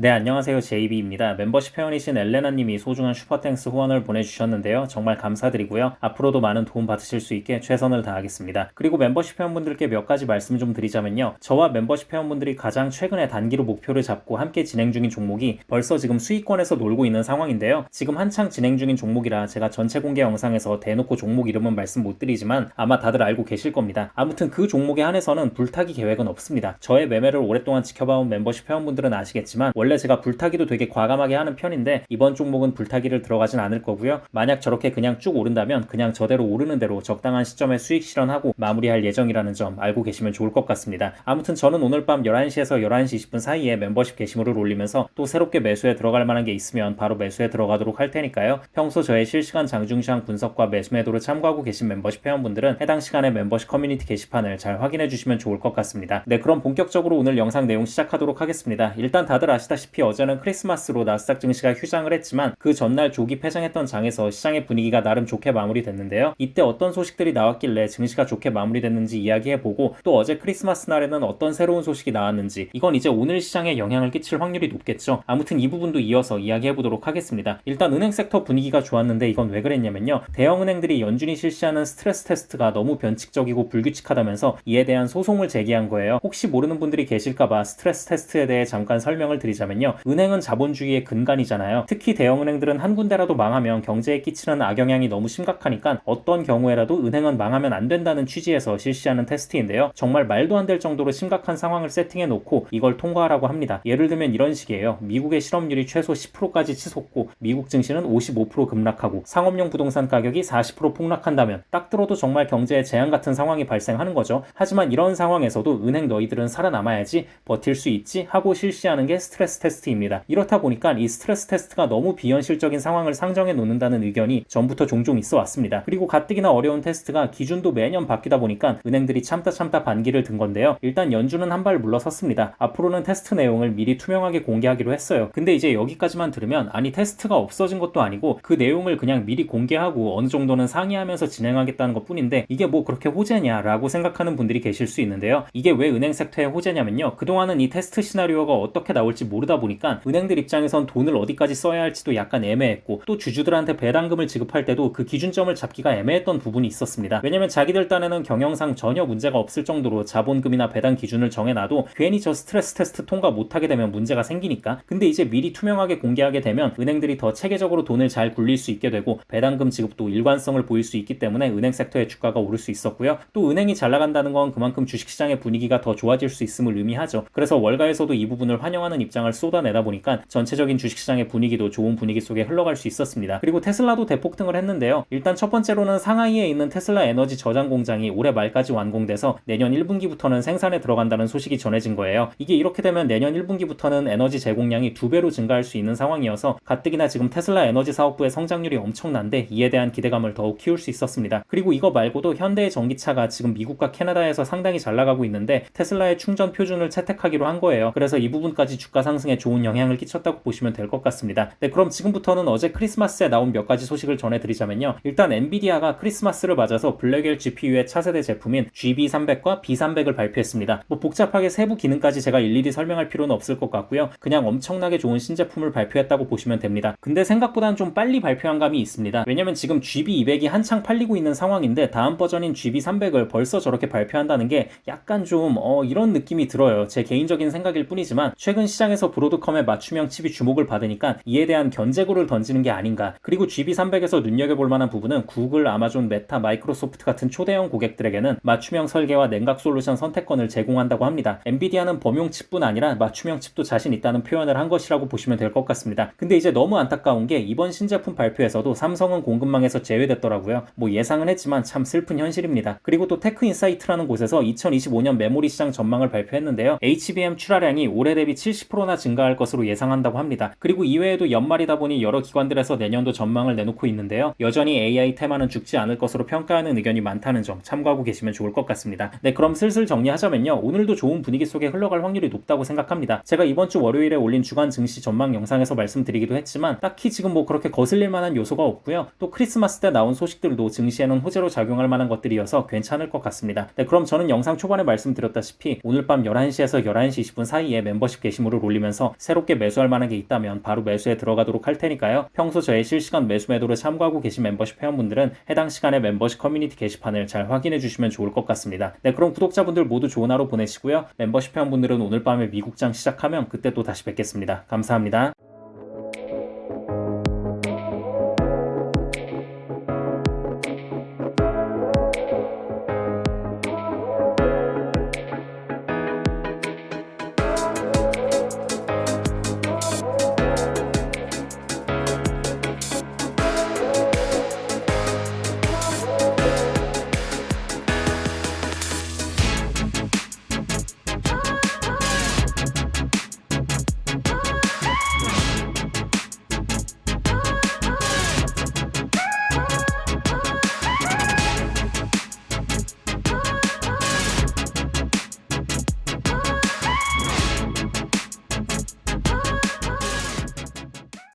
네, 안녕하세요. JB입니다. 멤버십 회원이신 엘레나님이 소중한 슈퍼땡스 후원을 보내주셨는데요. 정말 감사드리고요. 앞으로도 많은 도움 받으실 수 있게 최선을 다하겠습니다. 그리고 멤버십 회원분들께 몇 가지 말씀 좀 드리자면요. 저와 멤버십 회원분들이 가장 최근에 단기로 목표를 잡고 함께 진행 중인 종목이 벌써 지금 수익권에서 놀고 있는 상황인데요. 지금 한창 진행 중인 종목이라 제가 전체 공개 영상에서 대놓고 종목 이름은 말씀 못 드리지만 아마 다들 알고 계실 겁니다. 아무튼 그 종목에 한해서는 불타기 계획은 없습니다. 저의 매매를 오랫동안 지켜봐온 멤버십 회원분들은 아시겠지만 원래 제가 불타기도 되게 과감하게 하는 편인데 이번 종목은 불타기를 들어가진 않을 거고요. 만약 저렇게 그냥 쭉 오른다면 그냥 저대로 오르는 대로 적당한 시점에 수익 실현하고 마무리할 예정이라는 점 알고 계시면 좋을 것 같습니다. 아무튼 저는 오늘 밤 11시에서 11시 20분 사이에 멤버십 게시물을 올리면서 또 새롭게 매수에 들어갈 만한 게 있으면 바로 매수에 들어가도록 할 테니까요. 평소 저의 실시간 장중시황 분석과 매수 매도를 참고하고 계신 멤버십 회원분들은 해당 시간에 멤버십 커뮤니티 게시판을 잘 확인해 주시면 좋을 것 같습니다. 네, 그럼 본격적으로 오늘 영상 내용 시작하도록 하겠습니다. 일단 다들 아시다시피 어제는 크리스마스로 나스닥 증시가 휴장을 했지만 그 전날 조기 폐장했던 장에서 시장의 분위기가 나름 좋게 마무리됐는데요. 이때 어떤 소식들이 나왔길래 증시가 좋게 마무리됐는지 이야기해보고 또 어제 크리스마스 날에는 어떤 새로운 소식이 나왔는지 이건 이제 오늘 시장에 영향을 끼칠 확률이 높겠죠. 아무튼 이 부분도 이어서 이야기해보도록 하겠습니다. 일단 은행 섹터 분위기가 좋았는데 이건 왜 그랬냐면요. 대형은행들이 연준이 실시하는 스트레스 테스트가 너무 변칙적이고 불규칙하다면서 이에 대한 소송을 제기한 거예요. 혹시 모르는 분들이 계실까봐 스트레스 테스트에 대해 잠깐 설명을 드리자면요. 은행은 자본주의의 근간이잖아요. 특히 대형은행들은 한 군데라도 망하면 경제에 끼치는 악영향이 너무 심각하니까 어떤 경우에라도 은행은 망하면 안 된다는 취지에서 실시하는 테스트인데요. 정말 말도 안 될 정도로 심각한 상황을 세팅해 놓고 이걸 통과하라고 합니다. 예를 들면 이런 식이에요. 미국의 실업률이 최소 10%까지 치솟고 미국 증시는 55% 급락하고 상업용 부동산 가격이 40% 폭락한다면 딱 들어도 정말 경제에 재앙 같은 상황이 발생하는 거죠. 하지만 이런 상황에서도 은행 너희들은 살아남아야지, 버틸 수 있지 하고 실시하는 게 스트레스 테스트입니다. 이렇다 보니까 이 스트레스 테스트가 너무 비현실적인 상황을 상정해 놓는다는 의견이 전부터 종종 있어 왔습니다. 그리고 가뜩이나 어려운 테스트가 기준도 매년 바뀌다 보니까 은행들이 참다 반기를 든 건데요. 일단 연준은 한 발 물러섰습니다. 앞으로는 테스트 내용을 미리 투명하게 공개하기로 했어요. 근데 이제 여기까지만 들으면 아니 테스트가 없어진 것도 아니고 그 내용을 그냥 미리 공개하고 어느 정도는 상의하면서 진행하겠다는 것 뿐인데 이게 뭐 그렇게 호재냐 라고 생각하는 분들이 계실 수 있는데요. 이게 왜 은행 섹터의 호재냐면요. 그동안은 이 테스트 시나리오가 어떻게 나올지 모르다 보니까 은행들 입장에선 돈을 어디까지 써야 할지도 약간 애매했고 또 주주들한테 배당금을 지급할 때도 그 기준점을 잡기가 애매했던 부분이 있었습니다. 왜냐면 자기들 딴에는 경영상 전혀 문제가 없을 정도로 자본금이나 배당 기준을 정해놔도 괜히 저 스트레스 테스트 통과 못하게 되면 문제가 생기니까. 근데 이제 미리 투명하게 공개하게 되면 은행들이 더 체계적으로 돈을 잘 굴릴 수 있게 되고 배당금 지급도 일관성을 보일 수 있기 때문에 은행 섹터의 주가가 오를 수 있었고요. 또 은행이 잘 나간다는 건 그만큼 주식시장의 분위기가 더 좋아질 수 있음을 의미하죠. 그래서 월가에서도 이 부분을 환영하는 입장을 쏟아내다 보니까 전체적인 주식시장의 분위기도 좋은 분위기 속에 흘러갈 수 있었습니다. 그리고 테슬라도 대폭등을 했는데요. 일단 첫 번째로는 상하이에 있는 테슬라 에너지 저장 공장이 올해 말까지 완공돼서 내년 1분기부터는 생산에 들어간다는 소식이 전해진 거예요. 이게 이렇게 되면 내년 1분기부터는 에너지 제공량이 2배로 증가할 수 있는 상황이어서 가뜩이나 지금 테슬라 에너지 사업부의 성장률이 엄청난데 이에 대한 기대감을 더욱 키울 수 있었습니다. 그리고 이거 말고도 현대의 전기차가 지금 미국과 캐나다에서 상당히 잘 나가고 있는데 테슬라의 충전 표준을 채택하기로 한 거예요. 그래서 이 부분까지 주가 상승에 좋은 영향을 끼쳤다고 보시면 될 것 같습니다. 네, 그럼 지금부터는 어제 크리스마스에 나온 몇 가지 소식을 전해드리자면요. 일단 엔비디아가 크리스마스를 맞아서 블랙웰 GPU의 차세대 제품인 GB300과 B300을 발표했습니다. 뭐 복잡하게 세부 기능까지 제가 일일이 설명할 필요는 없을 것 같고요. 그냥 엄청나게 좋은 신제품을 발표했다고 보시면 됩니다. 근데 생각보다는 좀 빨리 발표한 감이 있습니다. 왜냐면 지금 GB200이 한창 팔리고 있는 상황인데 다음 버전인 GB300을 벌써 저렇게 발표한다는 게 약간 좀 이런 느낌이 들어요. 제 개인적인 생각일 뿐이지만 최근 시장에서 브로드컴의 맞춤형 칩이 주목을 받으니까 이에 대한 견제구를 던지는 게 아닌가. 그리고 GB300에서 눈여겨볼 만한 부분은 구글, 아마존, 메타, 마이크로소프트 같은 초대형 고객들에게는 맞춤형 설계와 냉각 솔루션 선택권을 제공한다고 합니다. 엔비디아는 범용 칩뿐 아니라 맞춤형 칩도 자신 있다는 표현을 한 것이라고 보시면 될 것 같습니다. 근데 이제 너무 안타까운 게 이번 신제품 발표에서도 삼성은 공급망에서 제외됐더라고요. 뭐 예상은 했지만 참 슬픈 현실입니다. 그리고 또 테크인사이트라는 곳에서 2025년 메모리 시장 전망을 발표했는데요. HBM 출하량이 올해 대비 70%나 증가할 것으로 예상한다고 합니다. 그리고 이외에도 연말이다 보니 여러 기관들에서 내년도 전망을 내놓고 있는데요. 여전히 AI 테마는 죽지 않을 것으로 평가하는 의견이 많다는 점 참고하고 계시면 좋을 것 같습니다. 네, 그럼 슬슬 정리하자면요. 오늘도 좋은 분위기 속에 흘러갈 확률이 높다고 생각합니다. 제가 이번 주 월요일에 올린 주간 증시 전망 영상에서 말씀드리기도 했지만 딱히 지금 뭐 그렇게 거슬릴 만한 요소가 없고요. 또 크리스마스 때 나온 소식들도 증시에는 호재로 작용할 만한 것들이어서 괜찮을 것 같습니다. 네, 그럼 저는 영상 초반에 말씀드렸다시피 오늘 밤 11시에서 11시 20분 사이에 멤버십 게시물을 올리면서 보면서 새롭게 매수할 만한 게 있다면 바로 매수에 들어가도록 할 테니까요. 평소 저의 실시간 매수 매도를 참고하고 계신 멤버십 회원분들은 해당 시간에 멤버십 커뮤니티 게시판을 잘 확인해 주시면 좋을 것 같습니다. 네, 그럼 구독자분들 모두 좋은 하루 보내시고요. 멤버십 회원분들은 오늘 밤에 미국장 시작하면 그때 또 다시 뵙겠습니다. 감사합니다.